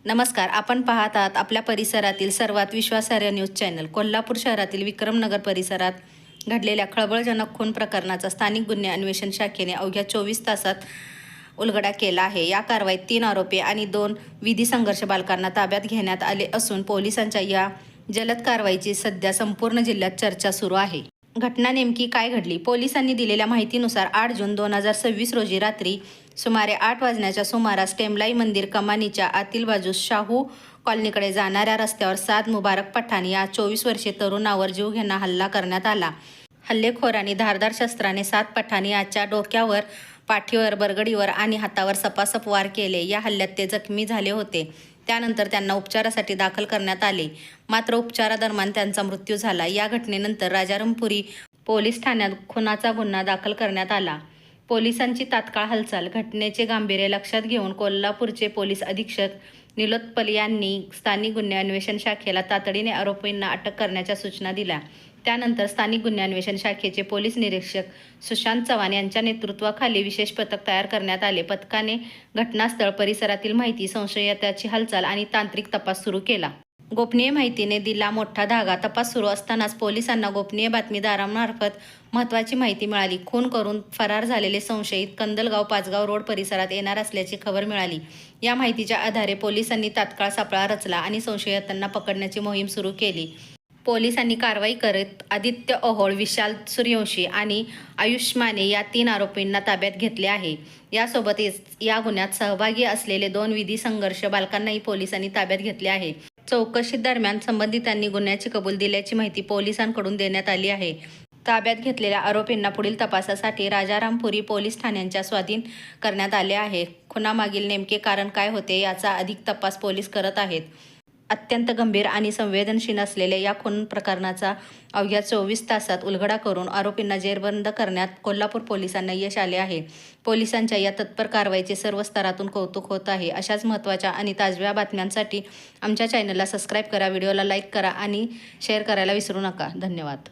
नमस्कार, आपण पाहत आहात आपल्या परिसरातील सर्वात विश्वासार्ह न्यूज चॅनल. कोल्हापूर शहरातील विक्रमनगर परिसरात घडलेल्या खळबळजनक खून प्रकरणाचा स्थानिक गुन्हे अन्वेषण शाखेने अवघ्या 24 तासात उलगडा केला आहे. या कारवाईत 3 आरोपी आणि 2 विधी संघर्ष बालकांना ताब्यात घेण्यात आले असून पोलिसांच्या या जलद कारवाईची सध्या संपूर्ण जिल्ह्यात चर्चा सुरू आहे. घटना नेमकी काय घडली? पोलिसांनी दिलेल्या माहितीनुसार 8 जून 2026 रोजी रात्री सुमारे 8 वाजण्याच्या सुमारास टेमलाई मंदिर कमानीच्या आतील बाजूस शाहू कॉलनीकडे जाणाऱ्या रस्त्यावर साद मुबारक पठाण या 24 वर्षीय तरुणावर जीवघेणा हल्ला करण्यात आला. हल्लेखोरांनी धारदार शस्त्राने साद पठाण याच्या डोक्यावर, पाठीवर, बरगडीवर आणि हातावर सपासप वार केले. या हल्ल्यात ते जखमी झाले होते. त्यानंतर त्यांना उपचारासाठी दाखल करण्यात आले, मात्र उपचारादरम्यान त्यांचा मृत्यू झाला. या घटनेनंतर राजारामपुरी पोलीस ठाण्यात खुनाचा गुन्हा दाखल करण्यात आला. पोलिसांची तात्काळ हालचाल. घटनेचे गांभीर्य लक्षात घेऊन कोल्हापूरचे पोलीस अधीक्षक निलोत्पल यांनी स्थानिक गुन्हे अन्वेषण शाखेला तातडीने आरोपींना अटक करण्याच्या सूचना दिल्या. त्यानंतर स्थानिक गुन्हे अन्वेषण शाखेचे पोलीस निरीक्षक सुशांत चव्हाण यांच्या नेतृत्वाखाली विशेष पथक तयार करण्यात आले. पथकाने घटनास्थळ, परिसरातील माहिती, संशयिताची हालचाल आणि तांत्रिक तपास सुरू केला. गोपनीय माहितीने दिला मोठा धागा. तपास सुरू असतानाच पोलिसांना गोपनीय बातमीदारांमार्फत महत्त्वाची माहिती मिळाली. खून करून फरार झालेले संशयित कंदलगाव पाचगाव रोड परिसरात येणार असल्याची खबर मिळाली. या माहितीच्या आधारे पोलिसांनी तात्काळ सापळा रचला आणि संशयितांना पकडण्याची मोहीम सुरू केली. पोलिसांनी कारवाई करत आदित्य ओहोळ, विशाल सूर्यवंशी आणि आयुष माने या 3 आरोपींना ताब्यात घेतले आहे. यासोबतच या गुन्ह्यात सहभागी असलेले 2 विधी संघर्ष बालकांनाही पोलिसांनी ताब्यात घेतले आहे. चौकशीदरम्यान संबंधितांनी गुन्ह्याची कबूल दिल्याची माहिती पोलिसांकडून देण्यात आली आहे. ताब्यात घेतलेल्या आरोपींना पुढील तपासासाठी राजारामपुरी पोलीस ठाण्याच्या स्वाधीन करण्यात आले आहे. खुनामागील नेमके कारण काय होते याचा अधिक तपास पोलीस करत आहेत. अत्यंत गंभीर आणि संवेदनशील असलेल्या या खून प्रकरणाचा अवघ्या 24 तासात उलगडा करून आरोपींना जेरबंद करण्यात कोल्हापूर पोलिसांना यश आले आहे. पोलिसांच्या या तत्पर कारवाईचे सर्व स्तरातून कौतुक होत आहे. अशाच महत्त्वाच्या आणि ताज्या बातम्यांसाठी आमच्या चॅनलला सबस्क्राईब करा, व्हिडिओला लाईक करा आणि शेअर करायला विसरू नका. धन्यवाद.